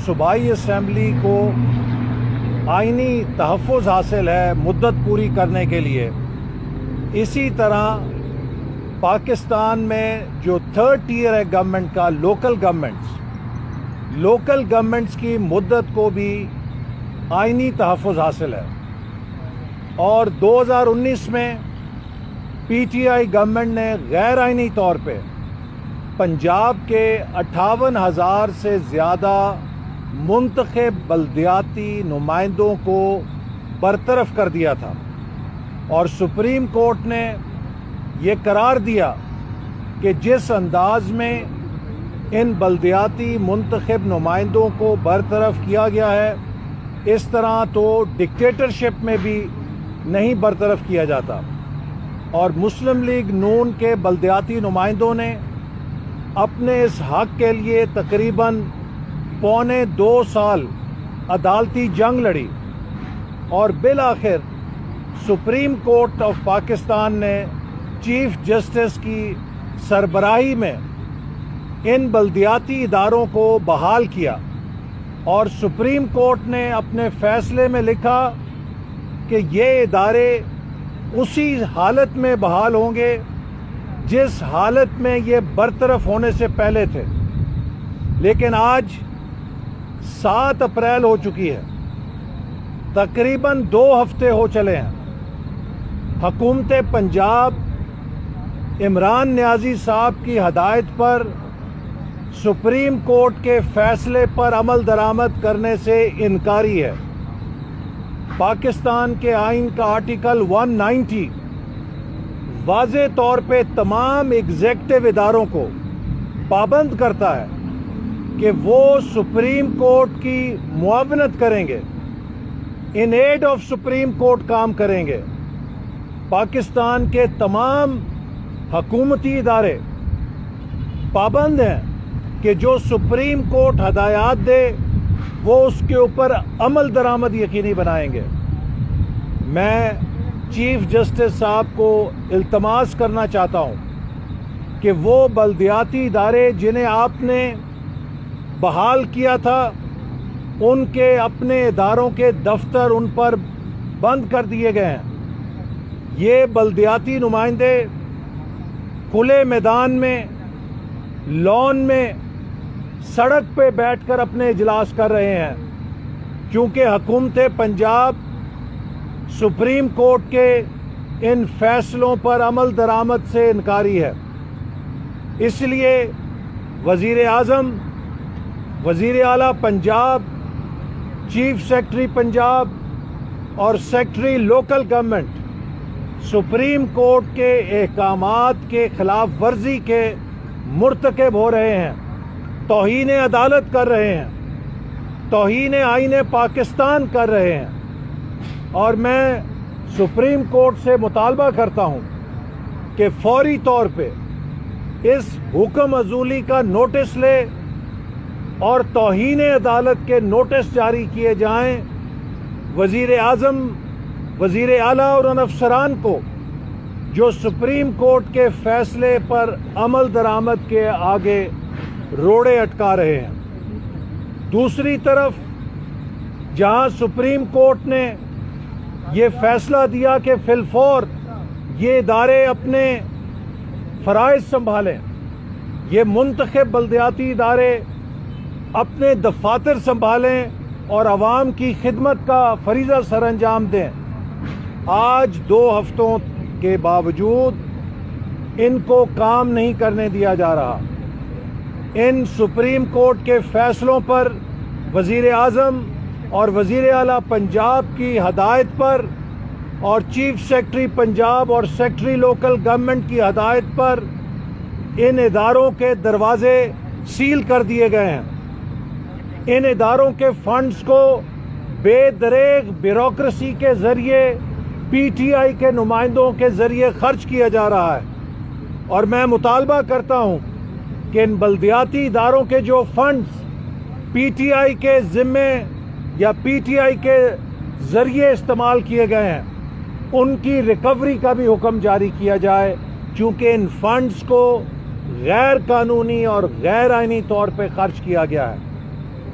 صوبائی اسمبلی کو آئینی تحفظ حاصل ہے مدت پوری کرنے کے لیے، اسی طرح پاکستان میں جو تھرڈ ٹیئر ہے گورنمنٹ کا، لوکل گورنمنٹس کی مدت کو بھی آئینی تحفظ حاصل ہے، اور 2019 میں پی ٹی آئی گورنمنٹ نے غیر آئینی طور پہ پنجاب کے 58,000 سے زیادہ منتخب بلدیاتی نمائندوں کو برطرف کر دیا تھا، اور سپریم کورٹ نے یہ قرار دیا کہ جس انداز میں ان بلدیاتی منتخب نمائندوں کو برطرف کیا گیا ہے، اس طرح تو ڈکٹیٹرشپ میں بھی نہیں برطرف کیا جاتا۔ اور مسلم لیگ نون کے بلدیاتی نمائندوں نے اپنے اس حق کے لیے تقریباً 2.25 سال عدالتی جنگ لڑی، اور بالآخر سپریم کورٹ آف پاکستان نے چیف جسٹس کی سربراہی میں ان بلدیاتی اداروں کو بحال کیا، اور سپریم کورٹ نے اپنے فیصلے میں لکھا کہ یہ ادارے اسی حالت میں بحال ہوں گے جس حالت میں یہ برطرف ہونے سے پہلے تھے۔ لیکن آج 7 اپریل ہو چکی ہے، تقریباً 2 ہفتے ہو چلے ہیں، حکومت پنجاب عمران نیازی صاحب کی ہدایت پر سپریم کورٹ کے فیصلے پر عمل درآمد کرنے سے انکاری ہے۔ پاکستان کے آئین کا آرٹیکل 190 واضح طور پہ تمام ایگزیکٹو اداروں کو پابند کرتا ہے کہ وہ سپریم کورٹ کی معاونت کریں گے، ان ایڈ آف سپریم کورٹ کام کریں گے۔ پاکستان کے تمام حکومتی ادارے پابند ہیں کہ جو سپریم کورٹ ہدایات دے وہ اس کے اوپر عمل درآمد یقینی بنائیں گے۔ میں چیف جسٹس صاحب کو التماس کرنا چاہتا ہوں کہ وہ بلدیاتی ادارے جنہیں آپ نے بحال کیا تھا، ان کے اپنے اداروں کے دفتر ان پر بند کر دیے گئے ہیں۔ یہ بلدیاتی نمائندے کھلے میدان میں، لان میں، سڑک پہ بیٹھ کر اپنے اجلاس کر رہے ہیں، کیونکہ حکومت پنجاب سپریم کورٹ کے ان فیصلوں پر عمل درآمد سے انکاری ہے۔ اس لیے وزیر اعظم، وزیر اعلیٰ پنجاب، چیف سیکرٹری پنجاب اور secretary local government supreme court کے احکامات کے خلاف ورزی کے مرتکب ہو رہے ہیں، توہین عدالت کر رہے ہیں، توہین آئین پاکستان کر رہے ہیں، اور میں سپریم کورٹ سے مطالبہ کرتا ہوں کہ فوری طور پہ اس حکم عزولی کا نوٹس لے اور توہین عدالت کے نوٹس جاری کیے جائیں وزیر اعظم، وزیر اعلیٰ اور ان افسران کو جو سپریم کورٹ کے فیصلے پر عمل درآمد کے آگے روڑے اٹکا رہے ہیں۔ دوسری طرف جہاں سپریم کورٹ نے یہ فیصلہ دیا کہ فی الفور یہ ادارے اپنے فرائض سنبھالیں، یہ منتخب بلدیاتی ادارے اپنے دفاتر سنبھالیں اور عوام کی خدمت کا فریضہ سر انجام دیں، آج 2 ہفتوں کے باوجود ان کو کام نہیں کرنے دیا جا رہا۔ ان سپریم کورٹ کے فیصلوں پر وزیر اعظم اور وزیر اعلیٰ پنجاب کی ہدایت پر اور چیف سیکرٹری پنجاب اور سیکرٹری لوکل گورنمنٹ کی ہدایت پر ان اداروں کے دروازے سیل کر دیے گئے ہیں۔ ان اداروں کے فنڈز کو بے دریغ بیوروکریسی کے ذریعے پی ٹی آئی کے نمائندوں کے ذریعے خرچ کیا جا رہا ہے، اور میں مطالبہ کرتا ہوں کہ ان بلدیاتی اداروں کے جو فنڈز پی ٹی آئی کے ذمے یا پی ٹی آئی کے ذریعے استعمال کیے گئے ہیں، ان کی ریکوری کا بھی حکم جاری کیا جائے، چونکہ ان فنڈز کو غیر قانونی اور غیر آئینی طور پہ خرچ کیا گیا ہے۔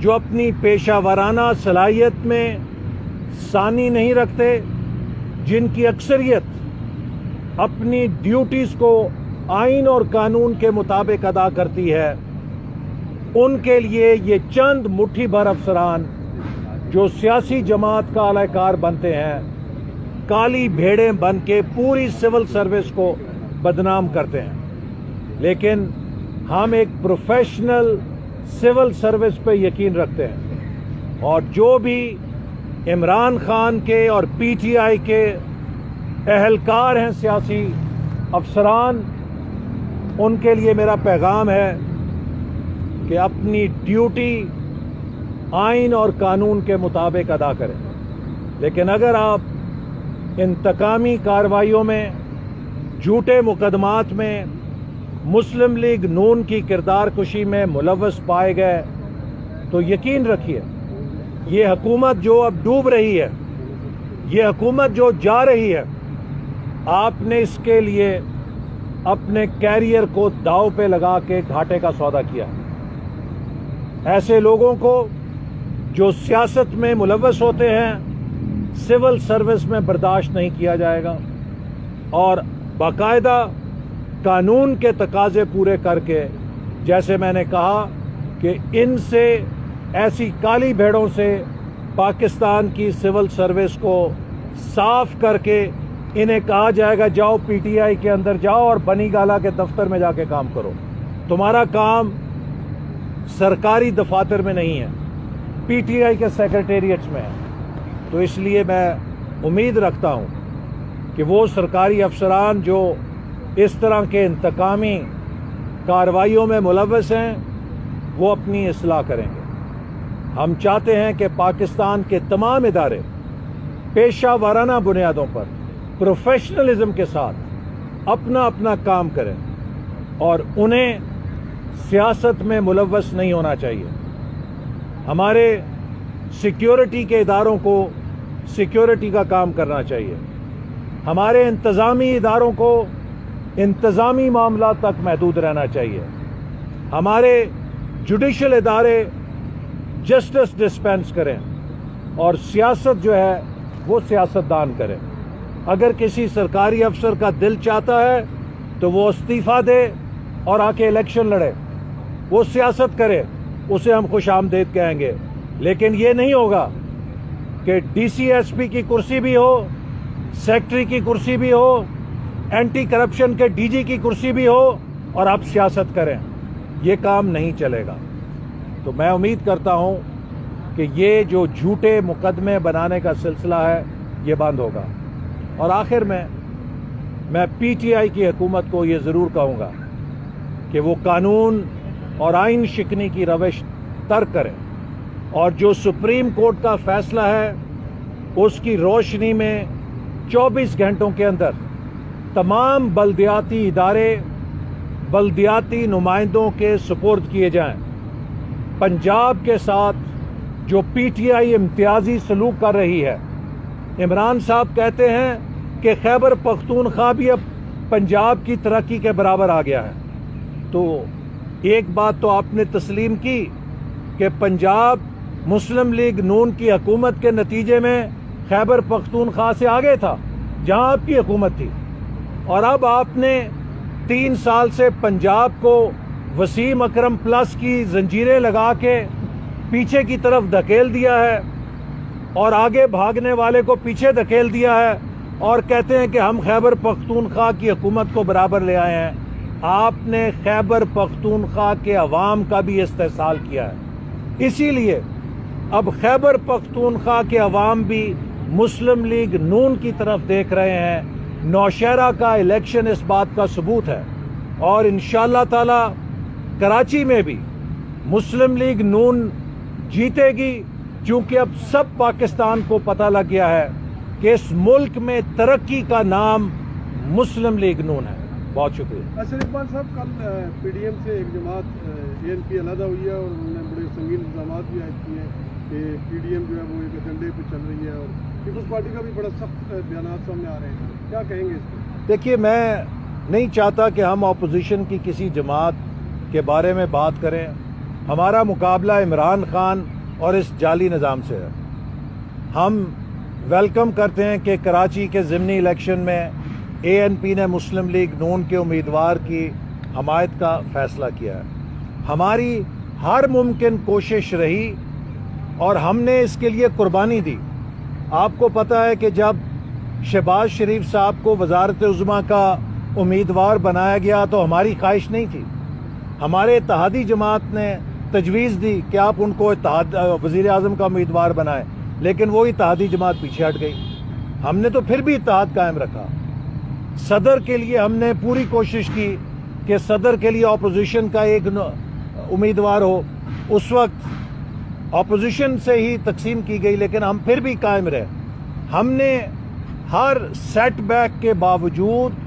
جو اپنی پیشہ ورانہ صلاحیت میں ثانی نہیں رکھتے، جن کی اکثریت اپنی ڈیوٹیز کو آئین اور قانون کے مطابق ادا کرتی ہے، ان کے لیے یہ چند مٹھی بھر افسران جو سیاسی جماعت کا اعلی کار بنتے ہیں، کالی بھیڑیں بن کے پوری سول سروس کو بدنام کرتے ہیں۔ لیکن ہم ایک پروفیشنل سول سروس پہ یقین رکھتے ہیں، اور جو بھی عمران خان کے اور پی ٹی آئی کے اہلکار ہیں، سیاسی افسران، ان کے لیے میرا پیغام ہے کہ اپنی ڈیوٹی آئین اور قانون کے مطابق ادا کریں۔ لیکن اگر آپ انتقامی کارروائیوں میں، جھوٹے مقدمات میں، مسلم لیگ نون کی کردار کشی میں ملوث پائے گئے تو یقین رکھیے یہ حکومت جو اب ڈوب رہی ہے، یہ حکومت جو جا رہی ہے، آپ نے اس کے لیے اپنے کیریئر کو داؤ پہ لگا کے گھاٹے کا سودا کیا۔ ایسے لوگوں کو جو سیاست میں ملوث ہوتے ہیں، سول سروس میں برداشت نہیں کیا جائے گا، اور باقاعدہ قانون کے تقاضے پورے کر کے، جیسے میں نے کہا کہ ان سے، ایسی کالی بھیڑوں سے پاکستان کی سول سروس کو صاف کر کے انہیں کہا جائے گا جاؤ پی ٹی آئی کے اندر جاؤ اور بنی گالا کے دفتر میں جا کے کام کرو۔ تمہارا کام سرکاری دفاتر میں نہیں ہے، پی ٹی آئی کے سیکرٹیریٹس میں ہے۔ تو اس لیے میں امید رکھتا ہوں کہ وہ سرکاری افسران جو اس طرح کے انتقامی کارروائیوں میں ملوث ہیں، وہ اپنی اصلاح کریں گے۔ ہم چاہتے ہیں کہ پاکستان کے تمام ادارے پیشہ ورانہ بنیادوں پر پروفیشنلزم کے ساتھ اپنا اپنا کام کریں، اور انہیں سیاست میں ملوث نہیں ہونا چاہیے۔ ہمارے سیکیورٹی کے اداروں کو سیکیورٹی کا کام کرنا چاہیے، ہمارے انتظامی اداروں کو انتظامی معاملات تک محدود رہنا چاہیے، ہمارے جوڈیشل ادارے جسٹس ڈسپینس کریں، اور سیاست جو ہے وہ سیاستدان کریں۔ اگر کسی سرکاری افسر کا دل چاہتا ہے تو وہ استعفیٰ دے اور آ کے الیکشن لڑے، وہ سیاست کرے، اسے ہم خوش آمدید کہیں گے۔ لیکن یہ نہیں ہوگا کہ ڈی سی ایس پی کی کرسی بھی ہو، سیکٹری کی کرسی بھی ہو، اینٹی کرپشن کے ڈی جی کی کرسی بھی ہو، اور آپ سیاست کریں۔ یہ کام نہیں چلے گا۔ تو میں امید کرتا ہوں کہ یہ جو جھوٹے مقدمے بنانے کا سلسلہ ہے، یہ بند ہوگا۔ اور آخر میں پی ٹی آئی کی حکومت کو یہ ضرور کہوں گا کہ وہ قانون اور آئین شکنی کی روش ترک کریں، اور جو سپریم کورٹ کا فیصلہ ہے اس کی روشنی میں 24 گھنٹوں کے اندر تمام بلدیاتی ادارے بلدیاتی نمائندوں کے سپرد کیے جائیں۔ پنجاب کے ساتھ جو پی ٹی آئی امتیازی سلوک کر رہی ہے، عمران صاحب کہتے ہیں کہ خیبر پختونخوا بھی اب پنجاب کی ترقی کے برابر آ گیا ہے۔ تو ایک بات تو آپ نے تسلیم کی کہ پنجاب مسلم لیگ نون کی حکومت کے نتیجے میں خیبر پختونخوا سے آگے تھا جہاں آپ کی حکومت تھی، اور اب آپ نے 3 سال سے پنجاب کو وسیم اکرم پلس کی زنجیریں لگا کے پیچھے کی طرف دھکیل دیا ہے، اور آگے بھاگنے والے کو پیچھے دھکیل دیا ہے، اور کہتے ہیں کہ ہم خیبر پختونخوا کی حکومت کو برابر لے آئے ہیں۔ آپ نے خیبر پختونخوا کے عوام کا بھی استحصال کیا ہے، اسی لیے اب خیبر پختونخوا کے عوام بھی مسلم لیگ نون کی طرف دیکھ رہے ہیں۔ نوشہرہ کا الیکشن اس بات کا ثبوت ہے، اور انشاءاللہ تعالی کراچی میں بھی مسلم لیگ نون جیتے گی، چونکہ اب سب پاکستان کو پتہ لگ گیا ہے کہ اس ملک میں ترقی کا نام مسلم لیگ نون ہے۔ بہت شکریہ۔ اسد اقبال صاحب، کل پی ڈی ایم سے ایک جماعت اے این پی علیحدہ ہوئی ہے، اور انہوں نے بڑے سنگین الزامات بھی عائد کیے ہیں کہ پی ڈی ایم جو ہے وہ ایک ایجنڈے پہ چل رہی ہے، اور پیپلز پارٹی کا بھی بڑا سخت بیانات سامنے آ رہے ہیں۔ کیا کہیں گے اس پر؟ دیکھیے، میں نہیں چاہتا کہ ہم اپوزیشن کی کسی جماعت کے بارے میں بات کریں، ہمارا مقابلہ عمران خان اور اس جعلی نظام سے ہے. ہم ویلکم کرتے ہیں کہ کراچی کے ضمنی الیکشن میں ANP نے مسلم لیگ نون کے امیدوار کی حمایت کا فیصلہ کیا ہے. ہماری ہر ممکن کوشش رہی اور ہم نے اس کے لیے قربانی دی. آپ کو پتہ ہے کہ جب شہباز شریف صاحب کو وزارت عظمیٰ کا امیدوار بنایا گیا تو ہماری خواہش نہیں تھی. ہمارے اتحادی جماعت نے تجویز دی کہ آپ ان کو وزیر اعظم کا امیدوار بنائیں، لیکن وہ اتحادی جماعت پیچھے ہٹ گئی. ہم نے تو پھر بھی اتحاد قائم رکھا. صدر کے لیے ہم نے پوری کوشش کی کہ صدر کے لیے اپوزیشن کا ایک امیدوار ہو. اس وقت اپوزیشن سے ہی تقسیم کی گئی، لیکن ہم پھر بھی قائم رہے. ہم نے ہر سیٹ بیک کے باوجود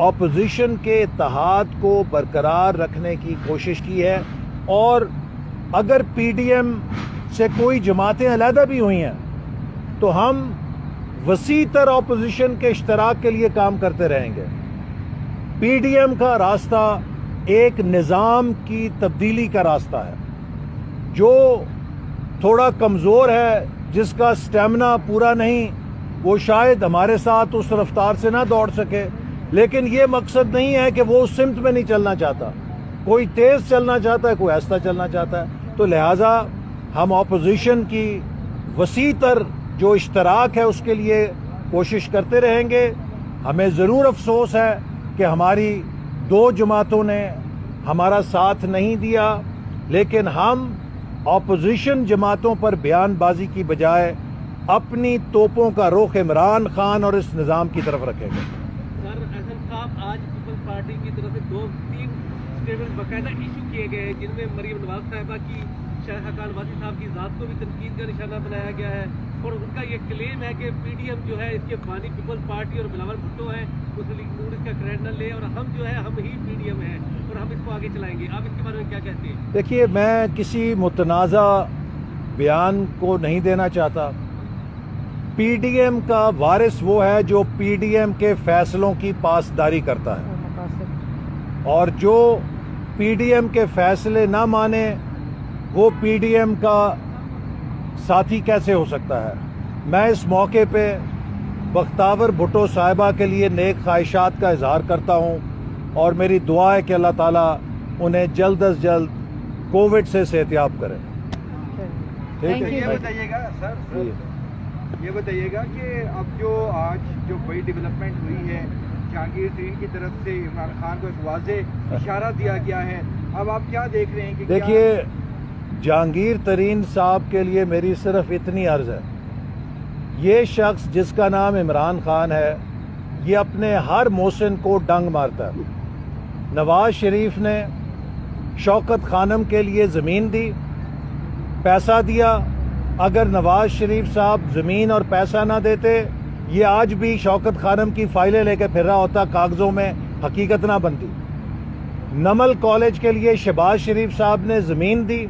اپوزیشن کے اتحاد کو برقرار رکھنے کی کوشش کی ہے. اور اگر PDM سے کوئی جماعتیں علیحدہ بھی ہوئی ہیں تو ہم وسیع تر اپوزیشن کے اشتراک کے لیے کام کرتے رہیں گے. PDM کا راستہ ایک نظام کی تبدیلی کا راستہ ہے. جو تھوڑا کمزور ہے، جس کا سٹیمنا پورا نہیں، وہ شاید ہمارے ساتھ اس رفتار سے نہ دوڑ سکے، لیکن یہ مقصد نہیں ہے کہ وہ اس سمت میں نہیں چلنا چاہتا. کوئی تیز چلنا چاہتا ہے، کوئی آہستہ چلنا چاہتا ہے. تو لہٰذا ہم اپوزیشن کی وسیع تر جو اشتراک ہے اس کے لیے کوشش کرتے رہیں گے. ہمیں ضرور افسوس ہے کہ ہماری 2 جماعتوں نے ہمارا ساتھ نہیں دیا، لیکن ہم اپوزیشن جماعتوں پر بیان بازی کی بجائے اپنی توپوں کا رخ عمران خان اور اس نظام کی طرف رکھیں گے. سر احسن صاحب، آج پیپلز پارٹی کی طرف سے 2-3 اسٹیٹمنٹ باقاعدہ ایشو کیے گئے ہیں، جن میں مریم نواز صاحبہ کی، شاہ حقان واسی صاحب کی ذات کو بھی تنقید کا نشانہ بنایا گیا ہے، اور ان کا یہ کلیم ہے کہ PDM جو ہے اس کے بانی پیپلز پارٹی اور بلاول بھٹو ہے، مسلم لیگ نون اس کا کریڈٹ نہ لے، اور ہم جو ہے ہم ہی PDM ہیں اور ہم اس کو آگے چلائیں گے. آپ اس کے بارے میں کیا کہتے ہیں؟ دیکھیے، میں کسی متنازع بیان کو نہیں دینا چاہتا. PDM کا وارث وہ ہے جو PDM کے فیصلوں کی پاسداری کرتا ہے، اور جو PDM کے فیصلے نہ مانے وہ PDM کا ساتھی کیسے ہو سکتا ہے. میں اس موقع پہ بختاور بھٹو صاحبہ کے لیے نیک خواہشات کا اظہار کرتا ہوں، اور میری دعا ہے کہ اللہ تعالیٰ انہیں جلد از جلد کووڈ سے صحتیاب کرے. ٹھیک ہے. یہ بتائیے گا سر، یہ بتائیے گا کہ اب جو آج جو بڑی ڈیولپمنٹ ہوئی ہے، جہانگیر ترین کی طرف سے عمران خان کو ایک واضح اشارہ دیا گیا ہے، اب آپ کیا دیکھ رہے ہیں کہ دیکھیے، جہانگیر ترین صاحب کے لیے میری صرف اتنی عرض ہے، یہ شخص جس کا نام عمران خان ہے، یہ اپنے ہر محسن کو ڈنگ مارتا ہے. نواز شریف نے شوکت خانم کے لیے زمین دی، پیسہ دیا. اگر نواز شریف صاحب زمین اور پیسہ نہ دیتے، یہ آج بھی شوکت خانم کی فائلیں لے کے پھر رہا ہوتا، کاغذوں میں حقیقت نہ بنتی. نمل کالج کے لیے شہباز شریف صاحب نے زمین دی.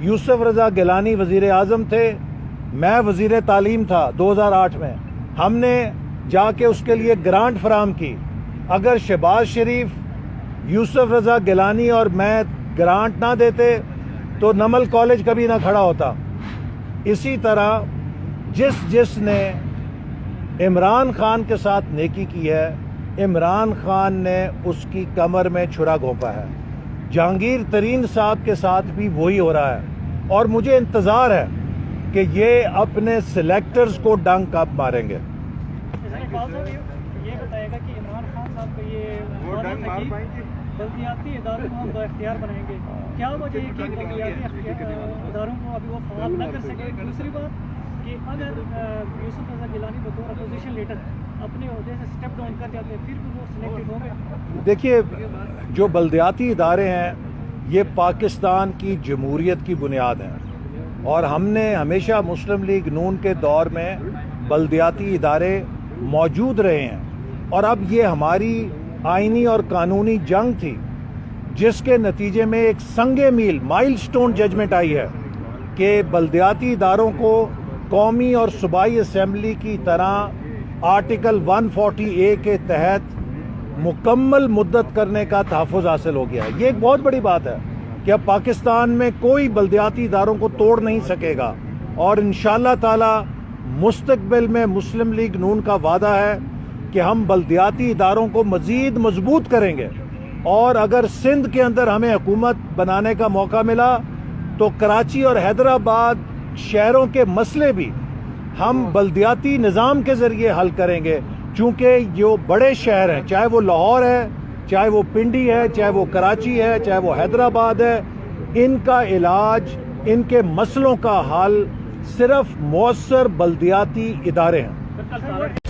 یوسف رضا گیلانی وزیر اعظم تھے، میں وزیر تعلیم تھا 2008 میں، ہم نے جا کے اس کے لیے گرانٹ فراہم کی. اگر شہباز شریف، یوسف رضا گیلانی اور میں گرانٹ نہ دیتے تو نمل کالج کبھی نہ کھڑا ہوتا. اسی طرح جس نے عمران خان کے ساتھ نیکی کی ہے، عمران خان نے اس کی کمر میں چھرا گھونپا ہے. جہانگیر ترین صاحب کے ساتھ بھی وہی ہو رہا ہے، اور مجھے انتظار ہے کہ یہ اپنے سلیکٹرز کو ڈنگ کب ماریں گے. یہ بتائے گا کہ عمران خان صاحب کا یہ بلدیاتی اداروں کو ہم بااختیار بنائیں گے، کیا وجہ ہے کہ بلدیاتی اداروں کو ابھی وہ فعال نہ کر سکے؟ دوسری بات کہ اگر یوسف رضا گیلانی بطور اپوزیشن لیڈر اپنے عہدے سے اسٹیپ ڈاؤن کر جاتے ہیں، پھر بھی وہ سلیکٹڈ ہوں گے؟ دیکھیے، جو بلدیاتی ادارے ہیں یہ پاکستان کی جمہوریت کی بنیاد ہیں، اور ہم نے ہمیشہ مسلم لیگ نون کے دور میں بلدیاتی ادارے موجود رہے ہیں. اور اب یہ ہماری آئینی اور قانونی جنگ تھی، جس کے نتیجے میں ایک سنگ میل مائل سٹون ججمنٹ آئی ہے کہ بلدیاتی اداروں کو قومی اور صوبائی اسمبلی کی طرح آرٹیکل 140A کے تحت مکمل مدت کرنے کا تحفظ حاصل ہو گیا ہے. یہ ایک بہت بڑی بات ہے کہ اب پاکستان میں کوئی بلدیاتی اداروں کو توڑ نہیں سکے گا، اور انشاءاللہ تعالی مستقبل میں مسلم لیگ نون کا وعدہ ہے کہ ہم بلدیاتی اداروں کو مزید مضبوط کریں گے، اور اگر سندھ کے اندر ہمیں حکومت بنانے کا موقع ملا تو کراچی اور حیدرآباد شہروں کے مسئلے بھی ہم بلدیاتی نظام کے ذریعے حل کریں گے، چونکہ جو بڑے شہر ہیں، چاہے وہ لاہور ہے، چاہے وہ پنڈی ہے، چاہے وہ کراچی ہے، چاہے وہ حیدرآباد ہے، ان کا علاج، ان کے مسئلوں کا حل صرف مؤثر بلدیاتی ادارے ہیں۔